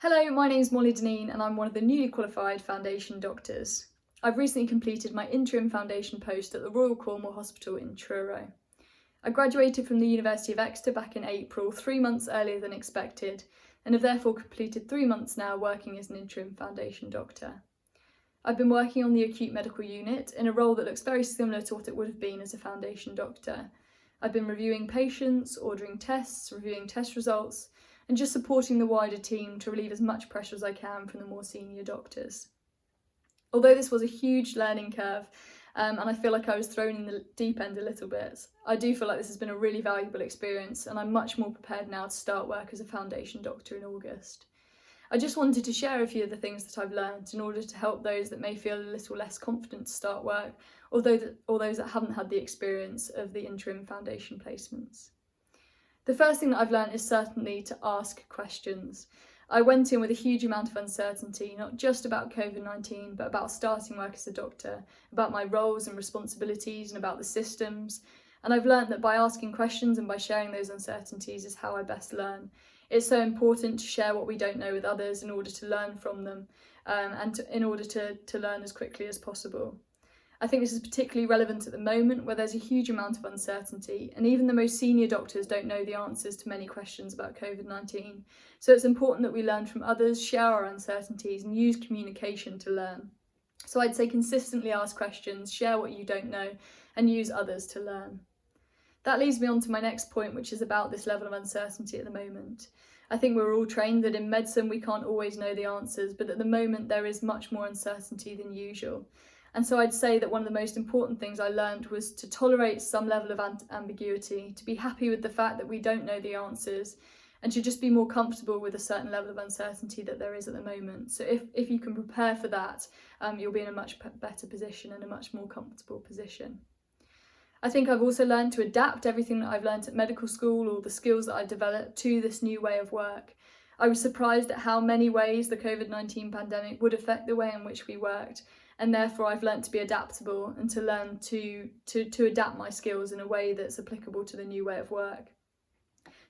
Hello, my name is Dineen and I'm one of the newly qualified foundation doctors. I've recently completed my interim foundation post at the Royal Cornwall Hospital in Truro. I graduated from the University of Exeter back in April, 3 months earlier than expected, and have therefore completed 3 months now working as an interim foundation doctor. I've been working on the acute medical unit in a role that looks very similar to what it would have been as a foundation doctor. I've been reviewing patients, ordering tests, reviewing test results, and just supporting the wider team to relieve as much pressure as I can from the more senior doctors. Although this was a huge learning curve, and I feel like I was thrown in the deep end a little bit, I do feel like this has been a really valuable experience, and I'm much more prepared now to start work as a foundation doctor in August. I just wanted to share a few of the things that I've learned in order to help those that may feel a little less confident to start work, or those that haven't had the experience of the interim foundation placements. The first thing that I've learned is certainly to ask questions. I went in with a huge amount of uncertainty, not just about COVID-19, but about starting work as a doctor, about my roles and responsibilities and about the systems. And I've learned that by asking questions and by sharing those uncertainties is how I best learn. It's so important to share what we don't know with others in order to learn from them in order to learn as quickly as possible. I think this is particularly relevant at the moment where there's a huge amount of uncertainty, and even the most senior doctors don't know the answers to many questions about COVID-19. So it's important that we learn from others, share our uncertainties and use communication to learn. So I'd say consistently ask questions, share what you don't know and use others to learn. That leads me on to my next point, which is about this level of uncertainty at the moment. I think we're all trained that in medicine we can't always know the answers, but at the moment there is much more uncertainty than usual. And so I'd say that one of the most important things I learned was to tolerate some level of ambiguity, to be happy with the fact that we don't know the answers, and to just be more comfortable with a certain level of uncertainty that there is at the moment. So if you can prepare for that, you'll be in a much better position and a much more comfortable position. I think I've also learned to adapt everything that I've learned at medical school or the skills that I've developed to this new way of work. I was surprised at how many ways the COVID-19 pandemic would affect the way in which we worked, and therefore I've learnt to be adaptable and to learn to adapt my skills in a way that's applicable to the new way of work.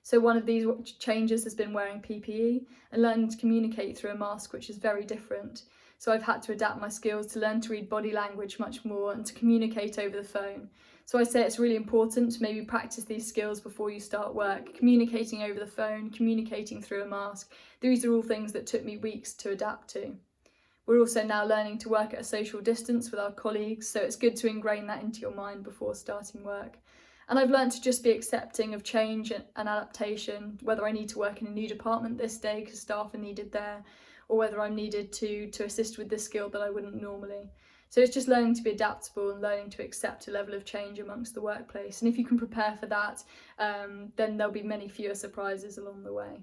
So one of these changes has been wearing PPE and learning to communicate through a mask, which is very different. So I've had to adapt my skills to learn to read body language much more and to communicate over the phone. So I say it's really important to maybe practice these skills before you start work, communicating over the phone, communicating through a mask. These are all things that took me weeks to adapt to. We're also now learning to work at a social distance with our colleagues, so it's good to ingrain that into your mind before starting work. And I've learned to just be accepting of change and adaptation, whether I need to work in a new department this day because staff are needed there, or whether I'm needed to assist with this skill that I wouldn't normally. So it's just learning to be adaptable and learning to accept a level of change amongst the workplace. And if you can prepare for that, then there'll be many fewer surprises along the way.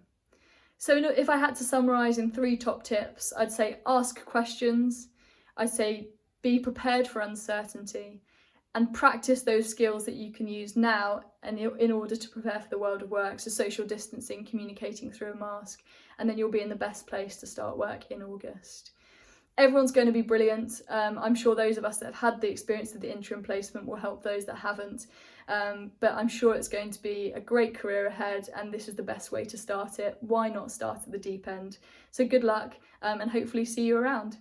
So if I had to summarise in 3 top tips, I'd say ask questions, I'd say be prepared for uncertainty, and practice those skills that you can use now and in order to prepare for the world of work, so social distancing, communicating through a mask, and then you'll be in the best place to start work in August. Everyone's going to be brilliant. I'm sure those of us that have had the experience of the interim placement will help those that haven't. But I'm sure it's going to be a great career ahead, and this is the best way to start it. Why not start at the deep end? So good luck, and hopefully see you around.